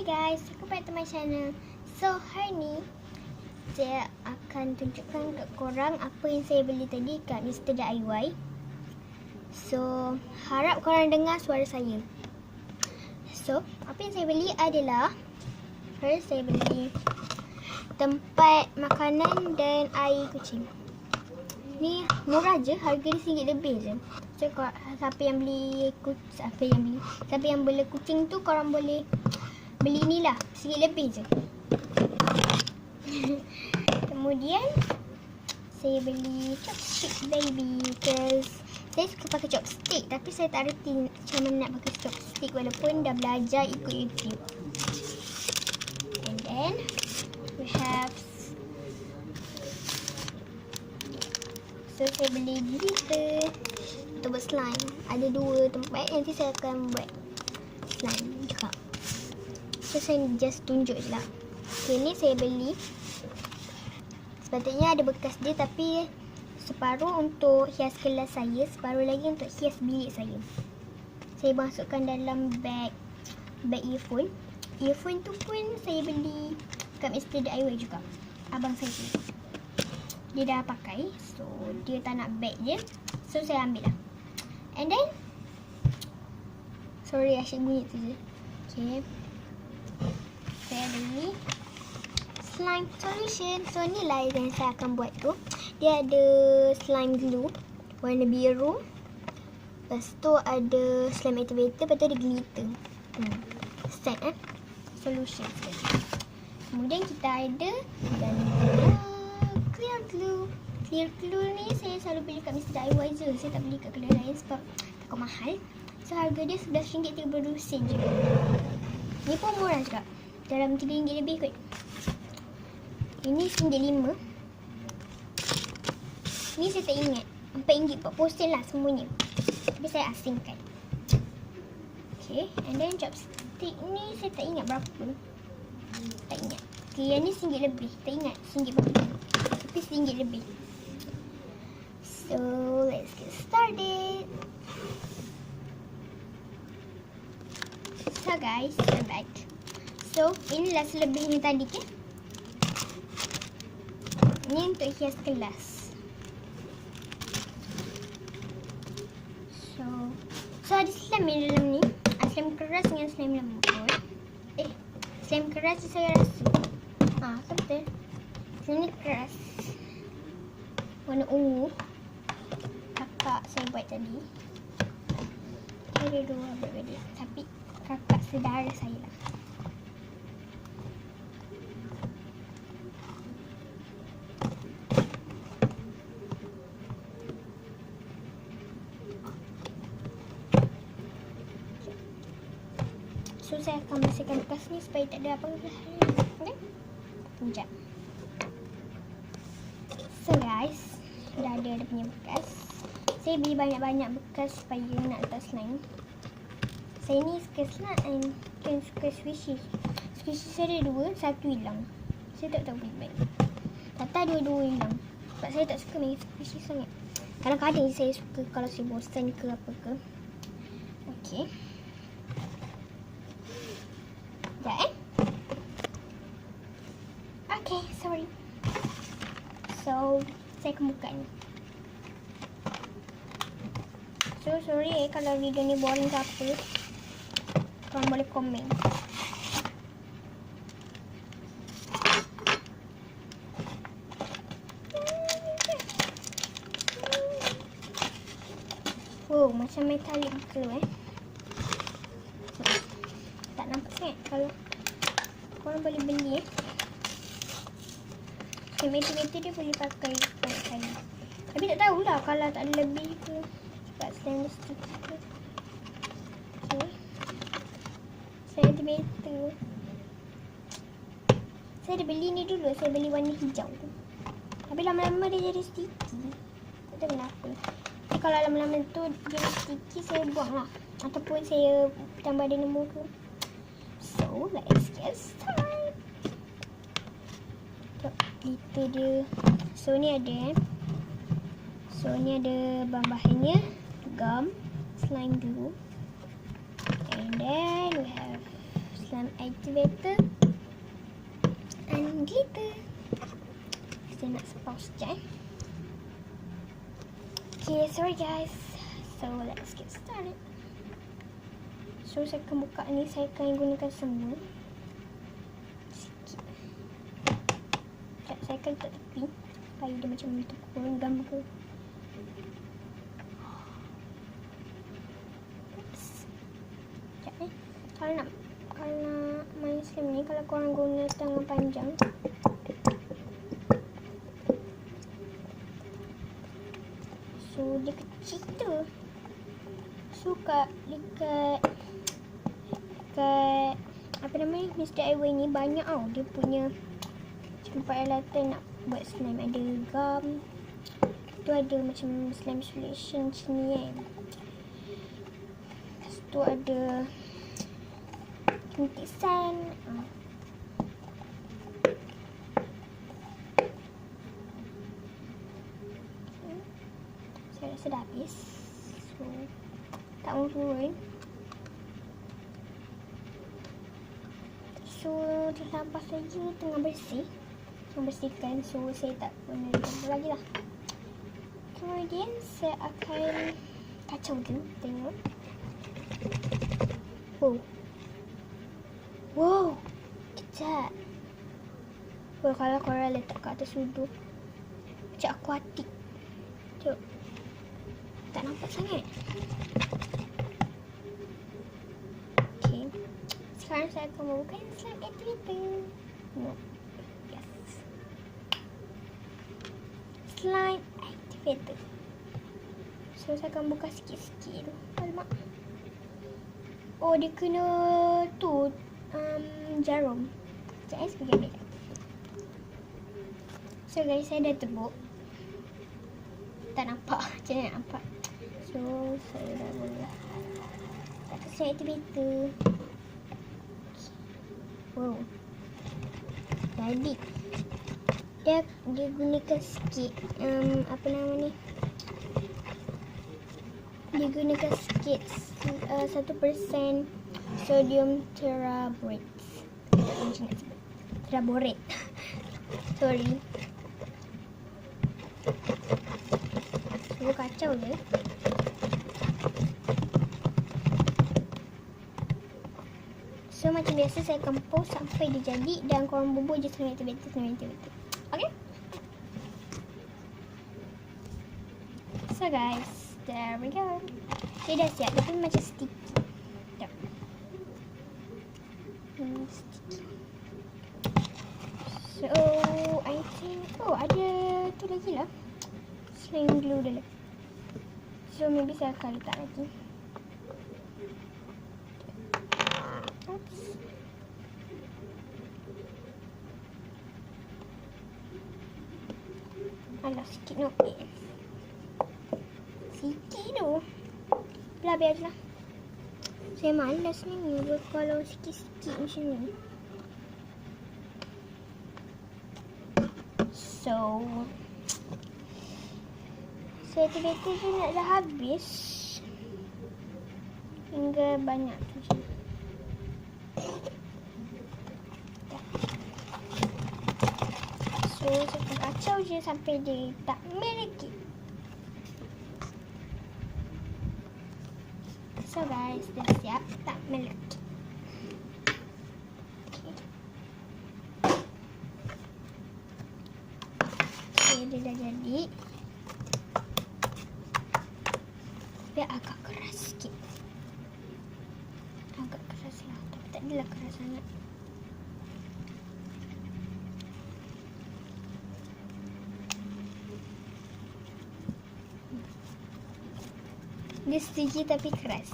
Hi guys, welcome back to my channel. So hari ni saya akan tunjukkan kat korang apa yang saya beli tadi kat Mr. DIY. So harap korang dengar suara saya. So apa yang saya beli adalah, first saya beli tempat makanan dan air kucing. Ni murah je, harga dia RM1 lebih je. So siapa yang beli kucing tu, korang boleh beli ni lah, RM1 lebih je. Kemudian saya beli chopstick baby, because saya suka pakai chopstick, tapi saya tak reti macam mana nak pakai chopstick walaupun dah belajar ikut YouTube. And then we have, so saya beli glitter untuk buat slime. Ada 2 tempat, nanti saya akan buat slime juga. So saya just tunjuk je lah. Okay, ni saya beli, sepatutnya ada bekas dia, tapi separuh untuk hias kelas saya, separuh lagi untuk hias bilik saya. Saya masukkan dalam bag earphone. Earphone tu pun saya beli kat Mr. DIY juga. Abang saya tu, dia dah pakai, so dia tak nak bag je, so saya ambil lah. And then, sorry asyik bunyi tu je. Okay, saya beli slime solution. So ni lah yang saya akan buat tu. Dia ada slime glue warna biru, lepas tu ada slime activator, lepas tu ada glitter. Set solution set. Kemudian kita ada dan clear glue. Clear glue ni saya selalu beli kat Mr. DIY je. Saya tak beli kat kedai lain sebab takut mahal. So harga dia RM11.32 je. Ni pun murah juga, dalam RM3 lebih kot. Ini RM1.05. Ni saya tak ingat, RM4.40 lah semuanya, tapi saya asingkan. Okay, and then chopstick ni saya tak ingat berapa. Tak ingat. Okay, yang ni RM1 lebih. Tak ingat RM1 berapa, tapi RM1 lebih. So let's get started. So guys, I'm back. So inilah selebihnya tadi, ke? Ini untuk hias kelas. So ada slime di dalam ni. Slime keras dengan slime lembut. Slime keras saya rasa. Betul. Slime ni keras, warna ungu. Kakak saya buat tadi. Ada 2 berbeza, tapi kakak saudara saya lah. So saya akan bersihkan bekas ni supaya tak ada apa-apa. Okay? Sekejap. So guys, dah ada dia punya bekas. Saya beli banyak-banyak bekas supaya nak letak slime. Saya ni suka slime dan suka squishy. Squishy saya ada 2, 1 hilang. Saya tak tahu baik-baik. Tata 2 hilang. Sebab saya tak suka main squishy sangat. Kadang-kadang saya suka kalau saya bosan ke apa ke. Okay. Sekejap Okay, sorry. So saya akan buka ni. So sorry kalau video ni boring ke apa. Korang boleh komen. Wow, macam metalik gitu tak nampak sangat. Kalau korang boleh beli meter dia boleh pakai banyak kali. Tapi tak tahulah kalau tak ada lebih ke, sebab stainless steel ke. Okay, centimeter. Saya dah beli ni dulu, saya beli warna hijau tu, tapi lama-lama dia jadi sticky. Tak tahu kenapa. Jadi kalau lama-lama tu dia sticky, saya buang lah, ataupun saya tambah ada nombor ke. So let's get started. Itu dia. So ni ada So ni ada bahan-bahannya, gum, slime glue, and then we have slime activator and glitter. Saya nak pause sekejap Okay, sorry guys. So let's get started. So saya akan buka ni, saya akan gunakan semua. Sikit. Sekejap, saya akan letak tepi supaya dia macam terkurung gambar. Kalau nak main slime ni, kalau korang guna tangan panjang, so dia kecil tu. So dekat apa namanya, Mr. DIY ni banyak tau. Dia punya macam peralatan nak buat slime. Ada gum, tu ada macam slime solution macam ni kan. Lepas tu ada cantik sand. Saya rasa dah habis. So tak mau turun. So terlepas saja tengah bersihkan. So saya tak guna lagi lah. Kemudian saya akan kacau dulu. Tengok. Wow, kejap. Kalau korang letak kat atas sudu macam akuatik. Tengok, tak nampak sangat. Okay, sekarang saya akan membuka slime activator. No, yes, slime activator. So saya akan buka sikit-sikit tu. Alamak. Oh, dia kena tu jarum. Sekejap saya pergi ambil. So guys, saya dah tebuk. Tak nampak. Macam mana nak nampak? So saya dah boleh tak slime activator. Wow, jadi dia gunakan sikit apa nama ni, dia gunakan sikit 1% sodium teraborate. Sorry. So kacau je. So macam biasa saya akan pause sampai dia jadi dan korang bubur je slime activator. Okay? So guys, there we go. Dia dah siap, tapi macam sticky. Sticky. So I think ada tu lagi lah, slime glue dalam. So maybe saya akan letak lagi. Oops. Alah, sikit no. Sikit tu. Biar je lah. Saya malas ni kalau sikit-sikit macam ni. So saya activator tu nak dah habis. Hingga banyak tu je. So saya akan kacau je sampai dia tak melekit. So guys, dah siap, tak melekit. Okay, dia dah jadi. Dia agak keras sikit. Agak keras lah, tapi tak adalah keras sangat. Dia sticky tapi keras.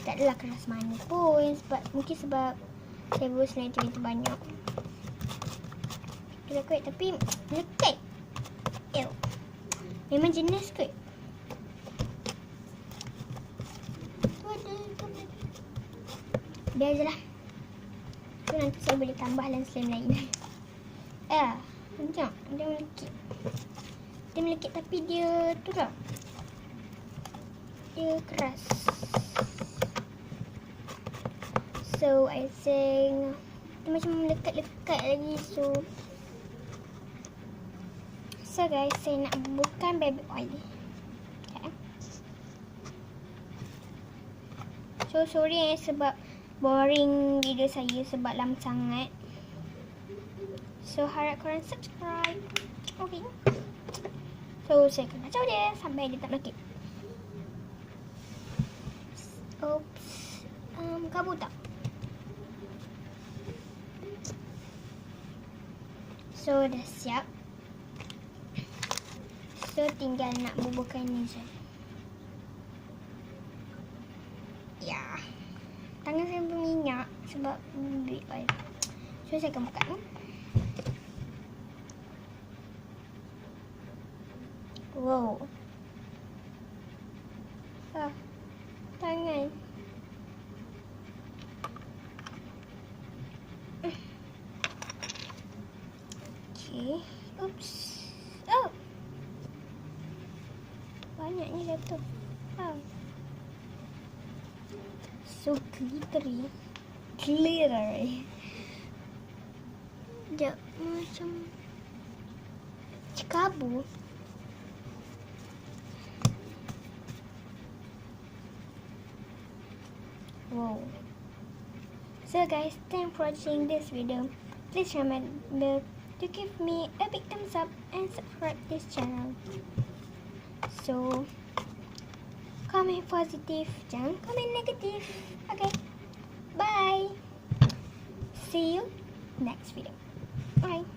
Tak adalah keras mana pun, mungkin sebab saya buat slime activator banyak. Dia kuat tapi melekat. Memang jenis kot. Tu ada kamera. Biar je lah. Tu nanti saya boleh tambah slime lain. Macam dia melekit. Dia melekit tapi dia tu tau, dia keras. So I think dia macam lekat-lekat lagi. So guys, saya nak bubuhkan baby oil. Okay. So sorry sebab boring video saya sebab lama sangat. So harap korang subscribe. Okay. So saya akan kacau dia sampai dia tak melekit. Oops. Kabur tak? So dah siap. So tinggal nak bubuhkan ni je. Ya. Tangan saya berminyak sebab baby oil. So saya akan buka ni. Wow. Tangan. Okay. Oops. Oh. Banyaknya jatuh. So glittery. Sekejap. Macam kabur. Wow. So guys, thanks for watching this video. Please remember to give me a big thumbs up and subscribe this channel. So, comment positif, jangan komen negatif. Okay, bye. See you next video. Bye.